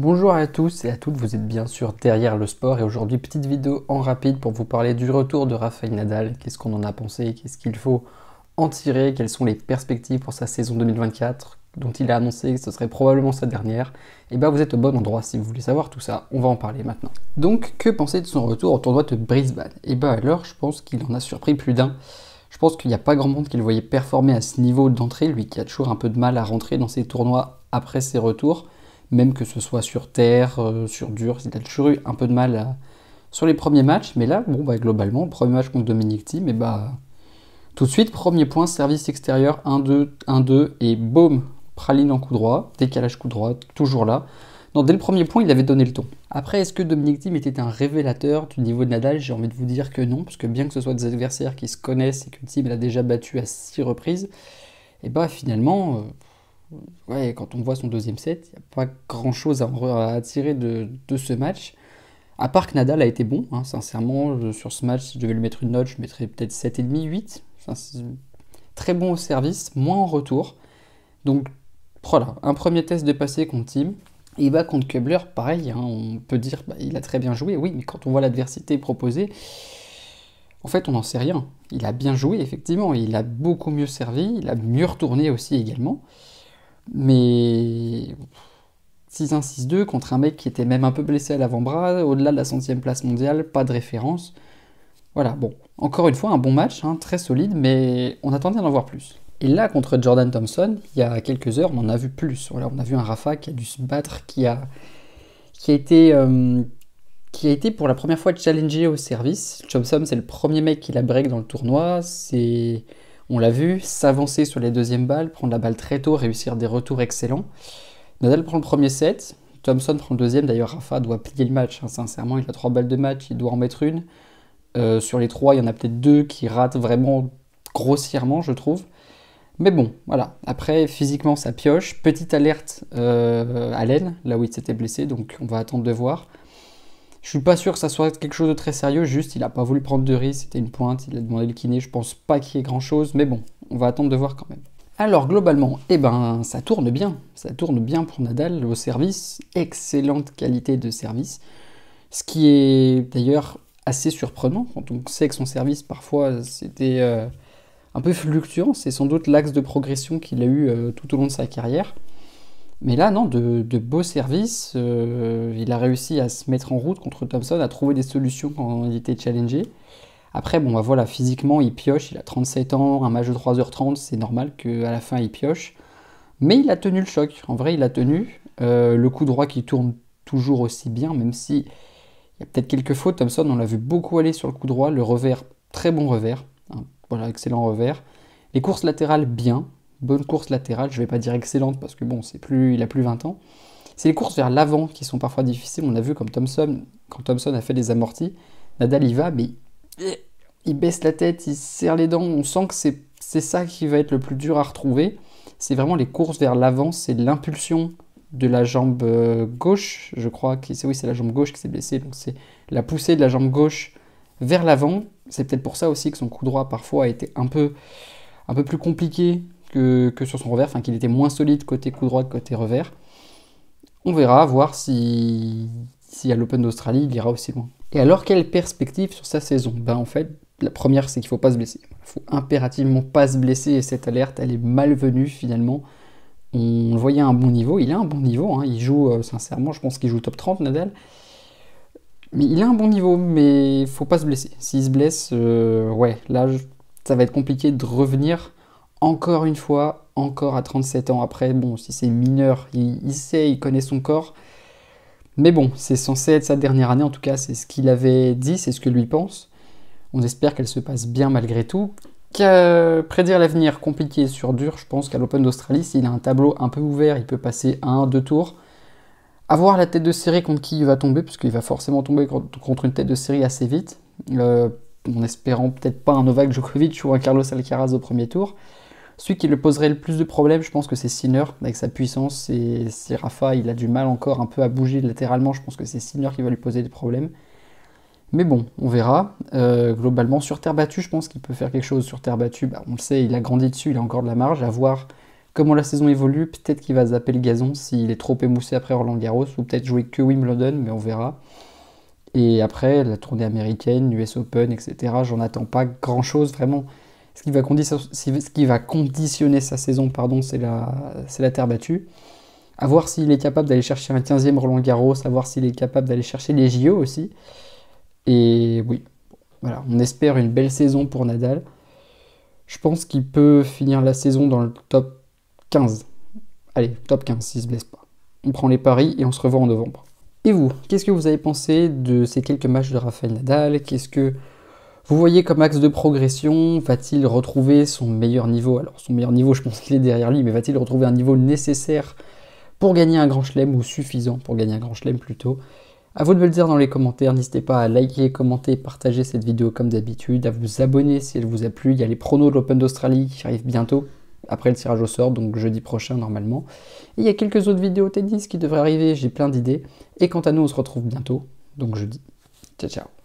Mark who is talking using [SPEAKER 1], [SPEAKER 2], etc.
[SPEAKER 1] Bonjour à tous et à toutes, vous êtes bien sûr derrière le sport et aujourd'hui petite vidéo en rapide pour vous parler du retour de Rafael Nadal, qu'est-ce qu'on en a pensé, qu'est-ce qu'il faut en tirer, quelles sont les perspectives pour sa saison 2024 dont il a annoncé que ce serait probablement sa dernière. Et bien vous êtes au bon endroit si vous voulez savoir tout ça, on va en parler maintenant. Donc que penser de son retour au tournoi de Brisbane? Et bien alors je pense qu'il en a surpris plus d'un. Je pense qu'il n'y a pas grand monde qui le voyait performer à ce niveau d'entrée, lui qui a toujours un peu de mal à rentrer dans ses tournois après ses retours. Même que ce soit sur terre, sur dur, il a toujours eu un peu de mal sur les premiers matchs, mais là, bon, bah, globalement, premier match contre Dominic Thiem, et bah, tout de suite, premier point, service extérieur, 1-2, 1-2, et boum, praline en coup droit, décalage coup droit, toujours là. Non, dès le premier point, il avait donné le ton. Après, est-ce que Dominic Thiem était un révélateur du niveau de Nadal? J'ai envie de vous dire que non, parce que bien que ce soit des adversaires qui se connaissent et que Thiem l'a déjà battu à 6 reprises, et bah finalement, ouais, quand on voit son deuxième set, il n'y a pas grand-chose à tirer de ce match. À part que Nadal a été bon, hein, sincèrement, sur ce match, si je devais lui mettre une note, je mettrais peut-être 7,5, 8. Enfin, c'est très bon au service, moins en retour. Donc voilà, un premier test de passé contre Thiem. Il va contre Kubler, pareil, hein, on peut dire bah, il a très bien joué, oui, mais quand on voit l'adversité proposée, en fait on n'en sait rien. Il a bien joué, effectivement, il a beaucoup mieux servi, il a mieux retourné aussi également. Mais 6-1, 6-2 contre un mec qui était même un peu blessé à l'avant-bras, au-delà de la 100e place mondiale, pas de référence. Voilà, bon, encore une fois, un bon match, hein, très solide, mais on attendait d'en voir plus. Et là, contre Jordan Thompson, il y a quelques heures, on en a vu plus. Voilà, on a vu un Rafa qui a dû se battre, qui a été pour la première fois challengé au service. Thompson, c'est le premier mec qui la break dans le tournoi. On l'a vu, s'avancer sur les deuxièmes balles, prendre la balle très tôt, réussir des retours excellents. Nadal prend le premier set, Thompson prend le deuxième. D'ailleurs, Rafa doit plier le match. Hein, sincèrement, il a 3 balles de match, il doit en mettre une. Sur les 3, il y en a peut-être 2 qui ratent vraiment grossièrement, je trouve. Mais bon, voilà. Après, physiquement, ça pioche. Petite alerte à l'aine, là où il s'était blessé, donc on va attendre de voir. Je suis pas sûr que ça soit quelque chose de très sérieux, juste il a pas voulu prendre de risque, c'était une pointe, il a demandé le kiné, je pense pas qu'il y ait grand chose, mais bon, on va attendre de voir quand même. Alors globalement, eh ben ça tourne bien pour Nadal au service, excellente qualité de service, ce qui est d'ailleurs assez surprenant quand on sait que son service parfois c'était un peu fluctuant, c'est sans doute l'axe de progression qu'il a eu tout au long de sa carrière. Mais là, non, de beaux services. Il a réussi à se mettre en route contre Thompson, à trouver des solutions quand il était challengé. Après, bon, bah voilà, physiquement, il pioche. Il a 37 ans, un match de 3h30, c'est normal qu'à la fin, il pioche. Mais il a tenu le choc. En vrai, il a tenu. Le coup droit qui tourne toujours aussi bien, même si il y a peut-être quelques fautes. Thompson, on l'a vu beaucoup aller sur le coup droit. Le revers, très bon revers. Hein, voilà, excellent revers. Les courses latérales, bien. Bonne course latérale, je ne vais pas dire excellente parce que bon, il a plus 20 ans. C'est les courses vers l'avant qui sont parfois difficiles. On a vu comme Thompson, quand Thompson a fait des amortis, Nadal y va, mais il baisse la tête, il serre les dents. On sent que c'est ça qui va être le plus dur à retrouver. C'est vraiment les courses vers l'avant, c'est l'impulsion de la jambe gauche, je crois. Oui, c'est la jambe gauche qui s'est blessée. Donc c'est la poussée de la jambe gauche vers l'avant. C'est peut-être pour ça aussi que son coup droit parfois a été un peu plus compliqué que sur son revers, enfin qu'il était moins solide côté coup droit que côté revers. On verra, voir si à l'Open d'Australie, il ira aussi loin. Et alors, quelle perspective sur sa saison? Ben en fait, la première, c'est qu'il ne faut pas se blesser. Il faut impérativement pas se blesser, et cette alerte, elle est malvenue finalement. On le voyait à un bon niveau, il a un bon niveau, hein. Il joue, sincèrement, je pense qu'il joue top 30, Nadal. Mais il a un bon niveau, mais il faut pas se blesser. S'il se blesse, ouais, là, ça va être compliqué de revenir encore une fois, encore à 37 ans après. Bon, si c'est mineur, il sait, il connaît son corps. Mais bon, c'est censé être sa dernière année, en tout cas, c'est ce qu'il avait dit, c'est ce que lui pense. On espère qu'elle se passe bien malgré tout. Prédire l'avenir compliqué sur dur, je pense qu'à l'Open d'Australie, s'il a un tableau un peu ouvert, il peut passer 1-2 tours. Avoir la tête de série contre qui il va tomber, parce qu'il va forcément tomber contre une tête de série assez vite, en espérant peut-être pas un Novak Djokovic ou un Carlos Alcaraz au premier tour. Celui qui le poserait le plus de problèmes, je pense que c'est Sinner, avec sa puissance. Et si Rafa, il a du mal encore un peu à bouger latéralement, je pense que c'est Sinner qui va lui poser des problèmes. Mais bon, on verra. Globalement, sur terre battue, je pense qu'il peut faire quelque chose sur terre battue. Bah, on le sait, il a grandi dessus, il a encore de la marge. À voir Comment la saison évolue, peut-être qu'il va zapper le gazon s'il est trop émoussé après Roland-Garros, ou peut-être jouer que Wimbledon, mais on verra. Et après, la tournée américaine, US Open, etc., j'en attends pas grand-chose, vraiment. Ce qui va conditionner sa saison, pardon, c'est la terre battue. À voir s'il est capable d'aller chercher un 15e Roland-Garros, à voir s'il est capable d'aller chercher les JO aussi. Et oui, voilà, on espère une belle saison pour Nadal. Je pense qu'il peut finir la saison dans le top 15. Allez, top 15 s'il se blesse pas. On prend les paris et on se revoit en novembre. Et vous, qu'est-ce que vous avez pensé de ces quelques matchs de Rafael Nadal? Qu'est-ce que vous voyez comme axe de progression? Va-t-il retrouver son meilleur niveau? Alors son meilleur niveau, je pense qu'il est derrière lui, mais va-t-il retrouver un niveau nécessaire pour gagner un grand chelem, ou suffisant pour gagner un grand chelem plutôt? À vous de me le dire dans les commentaires, n'hésitez pas à liker, commenter, partager cette vidéo comme d'habitude, à vous abonner si elle vous a plu. Il y a les pronos de l'Open d'Australie qui arrivent bientôt, après le tirage au sort, donc jeudi prochain normalement. Et il y a quelques autres vidéos tennis qui devraient arriver, j'ai plein d'idées. Et quant à nous, on se retrouve bientôt, donc jeudi. Ciao ciao.